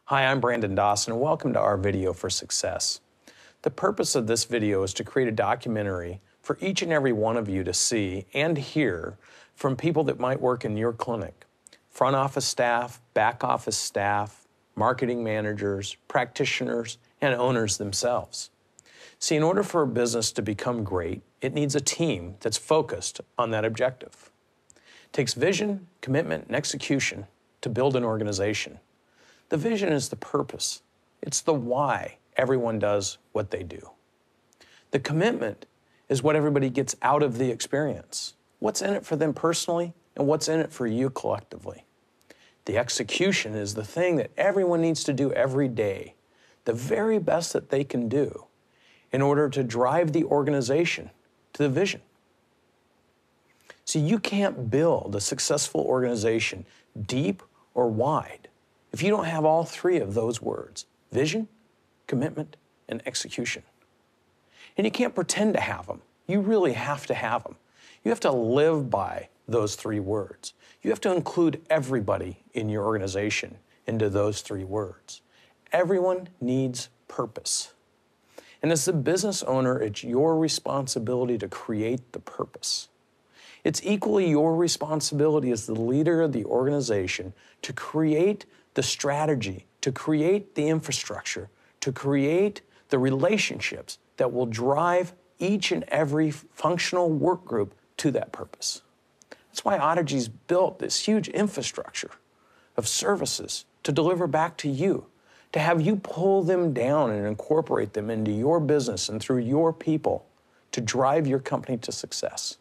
Hi, I'm Brandon Dawson, and welcome to our video for success. The purpose of this video is to create a documentary for each and every one of you to see and hear from people that might work in your clinic. Front office staff, back office staff, marketing managers, practitioners, and owners themselves. See, in order for a business to become great, it needs a team that's focused on that objective. It takes vision, commitment, and execution to build an organization. The vision is the purpose. It's the why everyone does what they do. The commitment is what everybody gets out of the experience. What's in it for them personally and what's in it for you collectively. The execution is the thing that everyone needs to do every day, the very best that they can do in order to drive the organization to the vision. See, you can't build a successful organization deep or wide if you don't have all three of those words: vision, commitment, and execution. And you can't pretend to have them. You really have to have them. You have to live by those three words. You have to include everybody in your organization into those three words. Everyone needs purpose. And as the business owner, it's your responsibility to create the purpose. It's equally your responsibility as the leader of the organization to create the strategy, to create the infrastructure, to create the relationships that will drive each and every functional work group to that purpose. That's why Audigy's built this huge infrastructure of services to deliver back to you, to have you pull them down and incorporate them into your business and through your people to drive your company to success.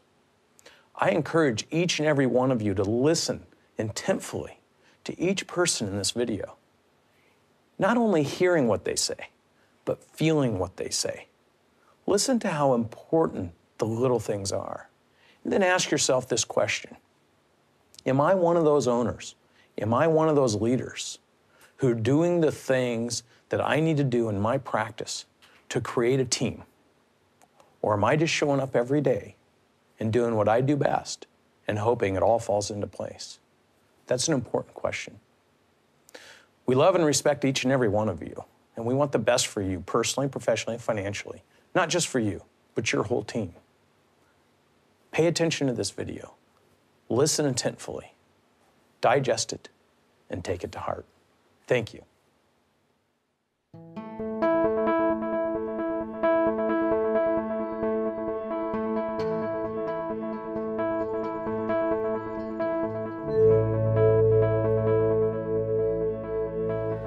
I encourage each and every one of you to listen intentfully to each person in this video. Not only hearing what they say, but feeling what they say. Listen to how important the little things are. And then ask yourself this question: am I one of those owners? Am I one of those leaders who are doing the things that I need to do in my practice to create a team? Or am I just showing up every day and doing what I do best and hoping it all falls into place? That's an important question. We love and respect each and every one of you, and we want the best for you personally, professionally, and financially. Not just for you, but your whole team. Pay attention to this video. Listen intentfully. Digest it and take it to heart. Thank you.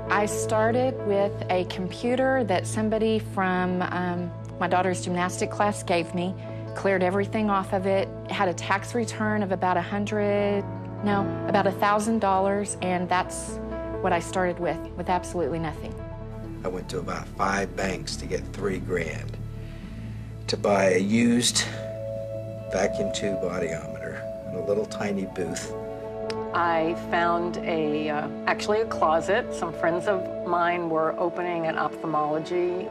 I started with a computer that somebody from my daughter's gymnastic class gave me, cleared everything off of it, had a tax return of about $1,000, and that's what I started with absolutely nothing. I went to about 5 banks to get $3 grand to buy a used vacuum tube audiometer in a little tiny booth. I found actually a closet. Some friends of mine were opening an optometry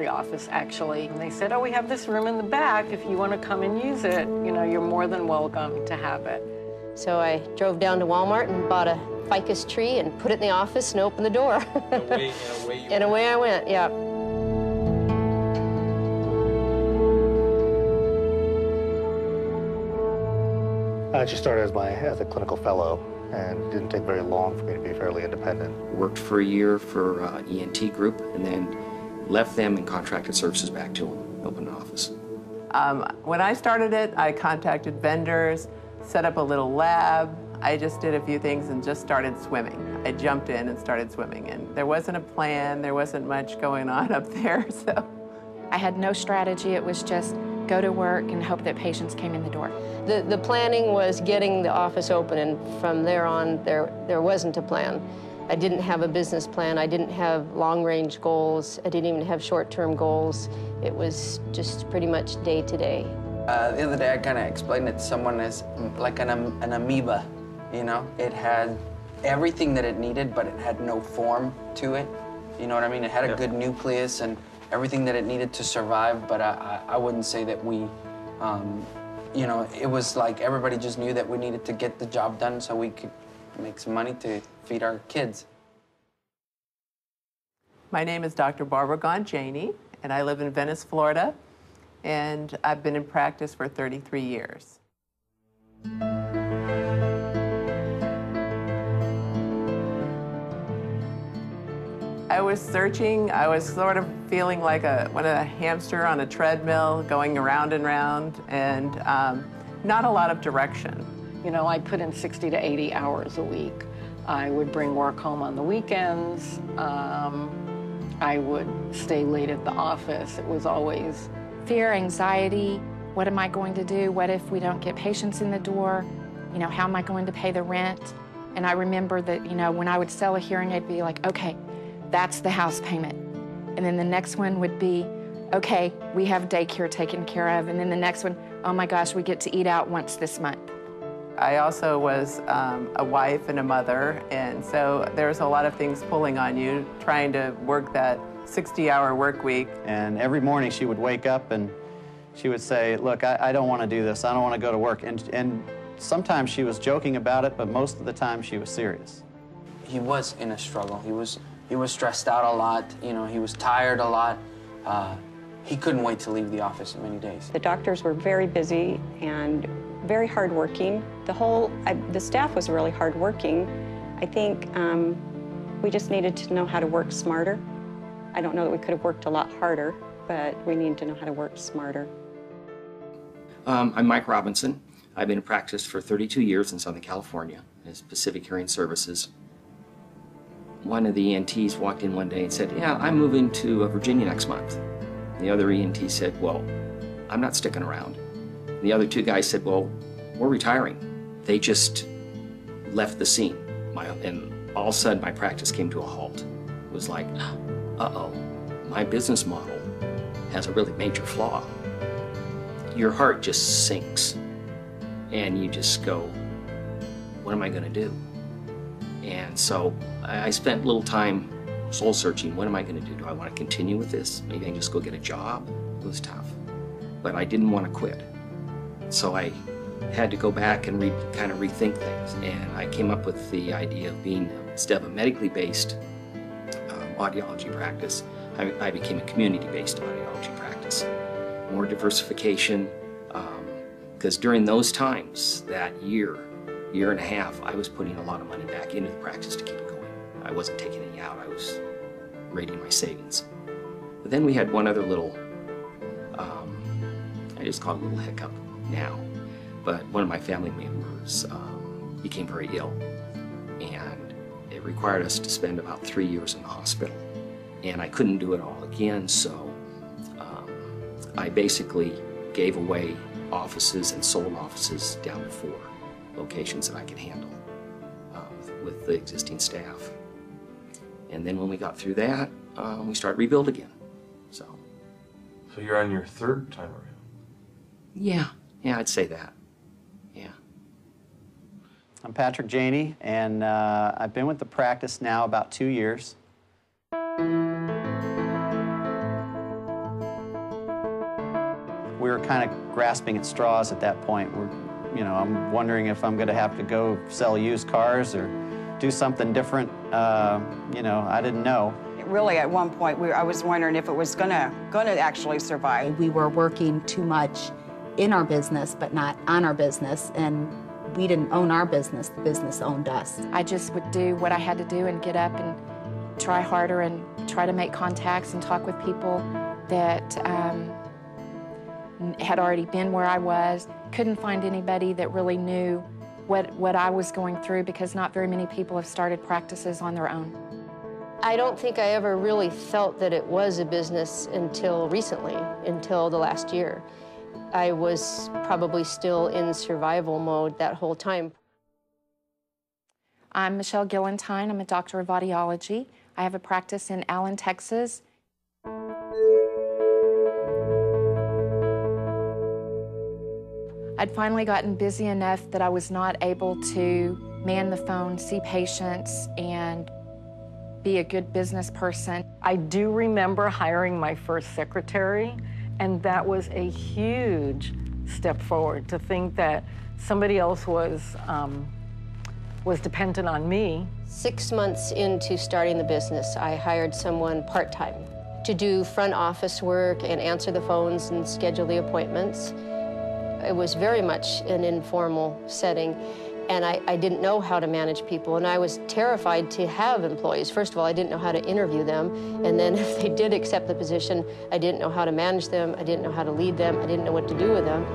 office, actually. And they said, oh, we have this room in the back. If you want to come and use it, you know, you're more than welcome to have it. So I drove down to Walmart and bought a ficus tree and put it in the office and opened the door. And away I went, yeah. I just started as a clinical fellow, and it didn't take very long for me to be fairly independent. Worked for a year for ENT group, and then left them and contracted services back to them, opened an office. When I started it, I contacted vendors, set up a little lab. I just did a few things and just started swimming. I jumped in and started swimming, and there wasn't a plan, there wasn't much going on up there, so. I had no strategy. It was just go to work and hope that patients came in the door. The planning was getting the office open, and from there on, there wasn't a plan. I didn't have a business plan. I didn't have long-range goals. I didn't even have short-term goals. It was just pretty much day to day. The other day, I kind of explained it to someone as like an amoeba, you know? It had everything that it needed, but it had no form to it. You know what I mean? It had a good nucleus and everything that it needed to survive, but I wouldn't say that we, you know, it was like everybody just knew that we needed to get the job done so we could make some money to feed our kids. My name is Dr. Barbara Gonjani, and I live in Venice, Florida, and I've been in practice for 33 years. I was searching. I was sort of feeling like a hamster on a treadmill, going around and round, and not a lot of direction. You know, I put in 60 to 80 hours a week. I would bring work home on the weekends. I would stay late at the office. It was always fear, anxiety. What am I going to do? What if we don't get patients in the door? You know, how am I going to pay the rent? And I remember that, you know, when I would sell a hearing aid, be like, okay, that's the house payment. And then the next one would be, okay, we have daycare taken care of. And then the next one, oh my gosh, we get to eat out once this month. I also was a wife and a mother, and so there was a lot of things pulling on you, trying to work that 60-hour work week. And every morning she would wake up and she would say, look, I don't want to do this. I don't want to go to work. And sometimes she was joking about it, but most of the time she was serious. He was in a struggle. He was stressed out a lot. You know, he was tired a lot. He couldn't wait to leave the office in many days. The doctors were very busy and very hardworking. The staff was really hardworking. I think we just needed to know how to work smarter. I don't know that we could have worked a lot harder, but we need to know how to work smarter. I'm Mike Robinson. I've been in practice for 32 years in Southern California as Pacific Hearing Services. One of the ENTs walked in one day and said, yeah, I'm moving to Virginia next month. The other ENT said, well, I'm not sticking around. And the other two guys said, well, we're retiring. They just left the scene. And all of a sudden, my practice came to a halt. It was like, uh-oh, my business model has a really major flaw. Your heart just sinks, and you just go, what am I going to do? And so I spent a little time soul searching. What am I going to do? Do I want to continue with this? Maybe I can just go get a job. It was tough. But I didn't want to quit. So I had to go back and kind of rethink things. And I came up with the idea of being, instead of a medically based audiology practice, I became a community-based audiology practice. More diversification, because during those times, that year and a half, I was putting a lot of money back into the practice to keep it going. I wasn't taking any out, I was raiding my savings. But then we had one other little, I just call it a little hiccup now, but one of my family members became very ill, and it required us to spend about 3 years in the hospital. And I couldn't do it all again, so I basically gave away offices and sold offices down to 4 locations that I could handle with the existing staff. And then when we got through that, we started rebuild again. So you're on your 3rd time around? Yeah, I'd say that. Yeah. I'm Patrick Janey, and I've been with the practice now about 2 years. We were kind of grasping at straws at that point. I'm wondering if I'm going to have to go sell used cars or do something different. I didn't know. Really, at one point, I was wondering if it was gonna actually survive. We were working too much in our business, but not on our business, and we didn't own our business. The business owned us. I just would do what I had to do and get up and try harder and try to make contacts and talk with people that had already been where I was. Couldn't find anybody that really knew what I was going through, because not very many people have started practices on their own. I don't think I ever really felt that it was a business until recently, until the last year. I was probably still in survival mode that whole time. I'm Michelle Gillentine. I'm a doctor of audiology. I have a practice in Allen, Texas. I'd finally gotten busy enough that I was not able to man the phone, see patients, and be a good business person. I do remember hiring my first secretary, and that was a huge step forward, to think that somebody else was was dependent on me. 6 months into starting the business, I hired someone part-time to do front office work and answer the phones and schedule the appointments. It was very much an informal setting, and I didn't know how to manage people, and I was terrified to have employees. First of all, I didn't know how to interview them, and then if they did accept the position, I didn't know how to manage them, I didn't know how to lead them, I didn't know what to do with them.